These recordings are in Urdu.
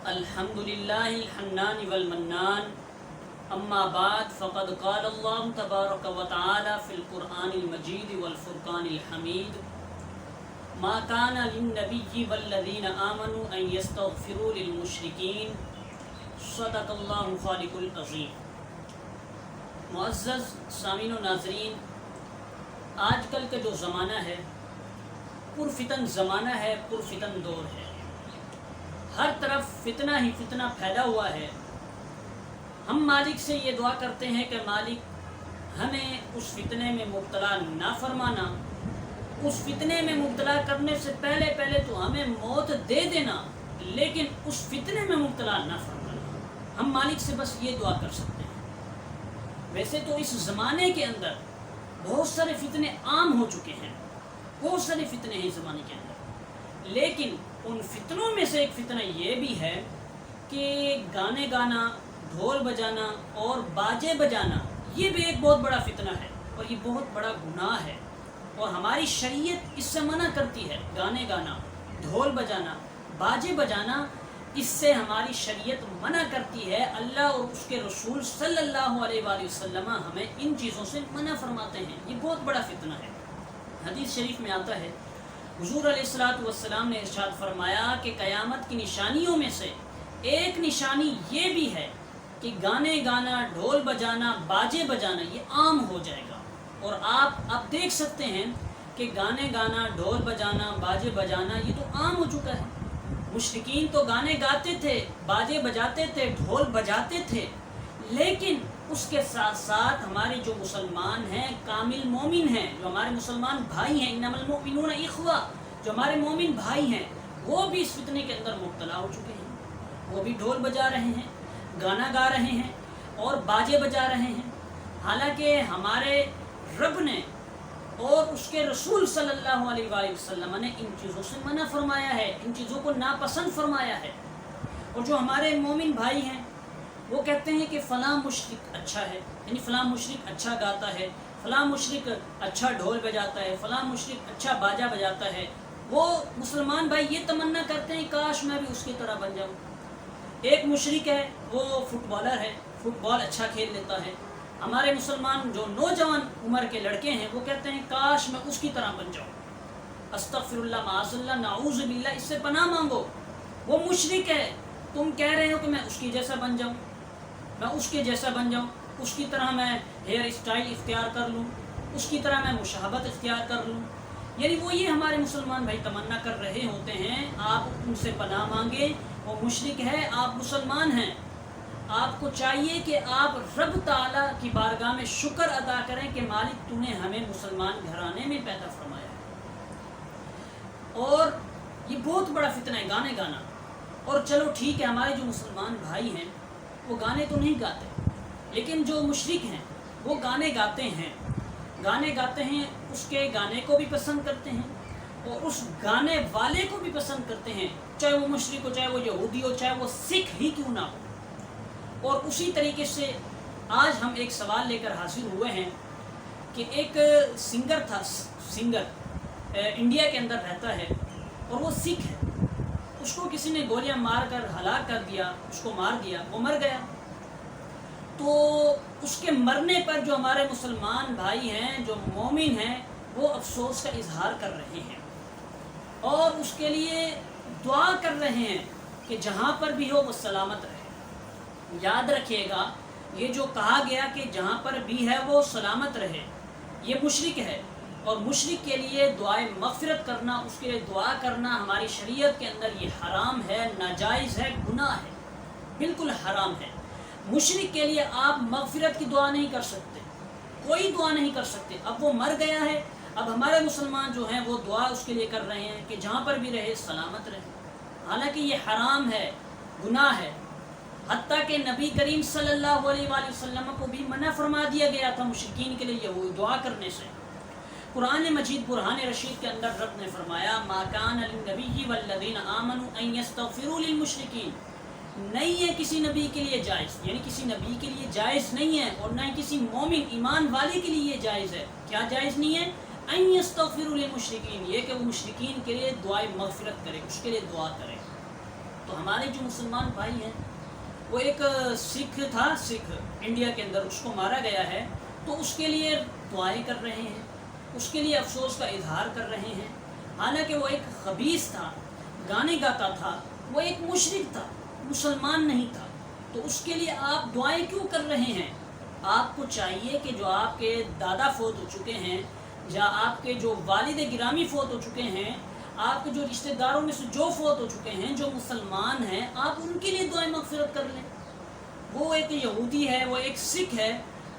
الحمد للہ الحنان والمنان اما بعد فقد قال اللہ تبارک و تعالی فی القرآن المجید والفرقان الحمید ما کان للنبی والذین آمنوا ان یستغفروا للمشرکین صدق اللہ خالق العظیم۔ معزز سامعین و ناظرین، آج کل کا جو زمانہ ہے پرفتن زمانہ ہے، پرفتن دور ہے، ہر طرف فتنہ ہی فتنہ پھیلا ہوا ہے۔ ہم مالک سے یہ دعا کرتے ہیں کہ مالک ہمیں اس فتنے میں مبتلا نہ فرمانا، اس فتنے میں مبتلا کرنے سے پہلے تو ہمیں موت دے دینا، لیکن اس فتنے میں مبتلا نہ فرمانا۔ ہم مالک سے بس یہ دعا کر سکتے ہیں۔ ویسے تو اس زمانے کے اندر بہت سارے فتنے عام ہو چکے ہیں، بہت سارے فتنے ہیں اس زمانے کے اندر، لیکن ان فتنوں میں سے ایک فتنہ یہ بھی ہے کہ گانے گانا، ڈھول بجانا اور باجے بجانا، یہ بھی ایک بہت بڑا فتنہ ہے اور یہ بہت بڑا گناہ ہے، اور ہماری شریعت اس سے منع کرتی ہے۔ گانے گانا، ڈھول بجانا، باجے بجانا، اس سے ہماری شریعت منع کرتی ہے۔ اللہ اور اس کے رسول صلی اللہ علیہ وآلہ وسلم ہمیں ان چیزوں سے منع فرماتے ہیں۔ یہ بہت بڑا فتنہ ہے۔ حدیث شریف میں آتا ہے، حضور علیہ السلام نے ارشاد فرمایا کہ قیامت کی نشانیوں میں سے ایک نشانی یہ بھی ہے کہ گانے گانا، ڈھول بجانا، باجے بجانا یہ عام ہو جائے گا۔ اور آپ اب دیکھ سکتے ہیں کہ گانے گانا، ڈھول بجانا، باجے بجانا یہ تو عام ہو چکا ہے۔ مشرکین تو گانے گاتے تھے، باجے بجاتے تھے، ڈھول بجاتے تھے، لیکن اس کے ساتھ ساتھ ہمارے جو مسلمان ہیں، کامل مومن ہیں، جو ہمارے مسلمان بھائی ہیں، انما المؤمنون اخوہ، جو ہمارے مومن بھائی ہیں، وہ بھی اس فتنے کے اندر مبتلا ہو چکے ہیں۔ وہ بھی ڈھول بجا رہے ہیں، گانا گا رہے ہیں اور باجے بجا رہے ہیں، حالانکہ ہمارے رب نے اور اس کے رسول صلی اللہ علیہ وآلہ وسلم نے ان چیزوں سے منع فرمایا ہے، ان چیزوں کو ناپسند فرمایا ہے۔ اور جو ہمارے مومن بھائی ہیں وہ کہتے ہیں کہ فلاں مشرک اچھا ہے، یعنی فلاں مشرک اچھا گاتا ہے، فلاں مشرک اچھا ڈھول بجاتا ہے، فلاں مشرک اچھا باجا بجاتا ہے۔ وہ مسلمان بھائی یہ تمنا کرتے ہیں کاش میں بھی اس کی طرح بن جاؤں۔ ایک مشرک ہے، وہ فٹ بالر ہے، فٹ بال اچھا کھیل لیتا ہے۔ ہمارے مسلمان جو نوجوان عمر کے لڑکے ہیں وہ کہتے ہیں کاش میں اس کی طرح بن جاؤں۔ استغفر اللہ، معاذ اللہ، نعوذ باللہ، اس سے پناہ مانگو۔ وہ مشرک ہے، تم کہہ رہے ہو کہ میں اس کی جیسا بن جاؤں، میں اس کے جیسا بن جاؤں، اس کی طرح میں ہیئر اسٹائل اختیار کر لوں، اس کی طرح میں مشابہت اختیار کر لوں۔ یعنی وہ یہ ہمارے مسلمان بھائی تمنا کر رہے ہوتے ہیں۔ آپ ان سے پناہ مانگیں، وہ مشرک ہے، آپ مسلمان ہیں۔ آپ کو چاہیے کہ آپ رب تعالیٰ کی بارگاہ میں شکر ادا کریں کہ مالک تو نے ہمیں مسلمان گھرانے میں پیدا فرمایا ہے۔ اور یہ بہت بڑا فتنہ ہے گانے گانا۔ اور چلو ٹھیک ہے، ہمارے جو مسلمان بھائی ہیں وہ گانے تو نہیں گاتے، لیکن جو مشرک ہیں وہ گانے گاتے ہیں، گانے گاتے ہیں، اس کے گانے کو بھی پسند کرتے ہیں اور اس گانے والے کو بھی پسند کرتے ہیں، چاہے وہ مشرک ہو، چاہے وہ یہودی ہو، چاہے وہ سکھ ہی کیوں نہ ہو۔ اور اسی طریقے سے آج ہم ایک سوال لے کر حاضر ہوئے ہیں کہ ایک سنگر تھا، سنگر انڈیا کے اندر رہتا ہے اور وہ سکھ ہے، اس کو کسی نے گولیاں مار کر ہلاک کر دیا، اس کو مار دیا، وہ مر گیا۔ تو اس کے مرنے پر جو ہمارے مسلمان بھائی ہیں، جو مومن ہیں، وہ افسوس کا اظہار کر رہے ہیں اور اس کے لیے دعا کر رہے ہیں کہ جہاں پر بھی ہو وہ سلامت رہے۔ یاد رکھیے گا، یہ جو کہا گیا کہ جہاں پر بھی ہے وہ سلامت رہے، یہ مشرک ہے، اور مشرک کے لیے دعائے مغفرت کرنا، اس کے لیے دعا کرنا ہماری شریعت کے اندر یہ حرام ہے، ناجائز ہے، گناہ ہے، بالکل حرام ہے۔ مشرک کے لیے آپ مغفرت کی دعا نہیں کر سکتے، کوئی دعا نہیں کر سکتے۔ اب وہ مر گیا ہے، اب ہمارے مسلمان جو ہیں وہ دعا اس کے لیے کر رہے ہیں کہ جہاں پر بھی رہے سلامت رہے، حالانکہ یہ حرام ہے، گناہ ہے۔ حتیٰ کہ نبی کریم صلی اللہ علیہ وآلہ وسلم کو بھی منع فرما دیا گیا تھا مشرکین کے لیے وہ دعا کرنے سے۔ قرآن مجید برہان رشید کے اندر رب نے فرمایا ما کان للنبی والذین آمنوا ان یستغفروا للمشرکین، نہیں ہے کسی نبی کے لیے جائز، یعنی کسی نبی کے لیے جائز نہیں ہے، اور نہ ہی کسی مومن ایمان والے کے لیے یہ جائز ہے۔ کیا جائز نہیں ہے؟ ان یستغفروا للمشرکین، یہ کہ وہ مشرکین کے لیے دعائے مغفرت کرے، اس کے لیے دعا کرے۔ تو ہمارے جو مسلمان بھائی ہیں، وہ ایک سکھ تھا، سکھ انڈیا کے اندر، اس کو مارا گیا ہے، تو اس کے لیے دعائیں کر رہے ہیں، اس کے لیے افسوس کا اظہار کر رہے ہیں، حالانکہ وہ ایک خبیث تھا، گانے گاتا تھا، وہ ایک مشرک تھا، مسلمان نہیں تھا، تو اس کے لیے آپ دعائیں کیوں کر رہے ہیں؟ آپ کو چاہیے کہ جو آپ کے دادا فوت ہو چکے ہیں، یا آپ کے جو والد گرامی فوت ہو چکے ہیں، آپ کے جو رشتہ داروں میں سے جو فوت ہو چکے ہیں، جو مسلمان ہیں، آپ ان کے لیے دعائیں مغفرت کر لیں۔ وہ ایک یہودی ہے، وہ ایک سکھ ہے،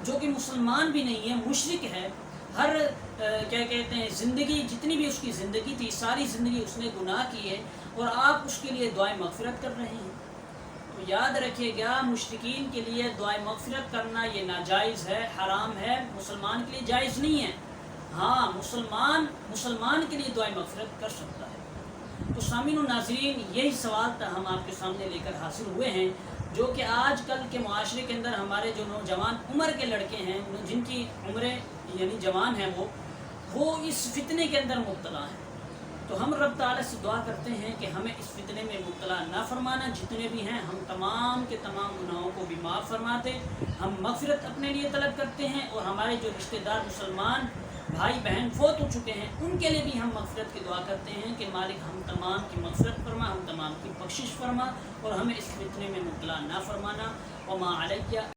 جو کہ مسلمان بھی نہیں ہے، مشرک ہے، ہر کیا کہتے ہیں زندگی، جتنی بھی اس کی زندگی تھی، ساری زندگی اس نے گناہ کی ہے، اور آپ اس کے لیے دعائیں مغفرت کر رہے ہیں۔ تو یاد رکھیے گا، مشرکین کے لیے دعائیں مغفرت کرنا یہ ناجائز ہے، حرام ہے، مسلمان کے لیے جائز نہیں ہے۔ ہاں، مسلمان کے لیے دعائیں مغفرت کر سکتا ہے۔ تو سامعین و ناظرین، یہی سوال ہم آپ کے سامنے لے کر حاصل ہوئے ہیں، جو کہ آج کل کے معاشرے کے اندر ہمارے جو نوجوان عمر کے لڑکے ہیں، جن کی عمریں یعنی جوان ہیں، وہ اس فتنے کے اندر مبتلا ہیں۔ تو ہم رب تعالیٰ سے دعا کرتے ہیں کہ ہمیں اس فتنے میں مبتلا نہ فرمانا، جتنے بھی ہیں ہم تمام کے تمام گناہوں کو بھی معاف فرما دے۔ ہم مغفرت اپنے لیے طلب کرتے ہیں، اور ہمارے جو رشتہ دار مسلمان بھائی بہن فوت ہو چکے ہیں، ان کے لیے بھی ہم مغفرت کی دعا کرتے ہیں کہ مالک ہم تمام کی مغفرت فرما، ہم تمام کی بخشش فرما، اور ہمیں اس فتنے میں مبتلا نہ فرمانا۔ وما علیہ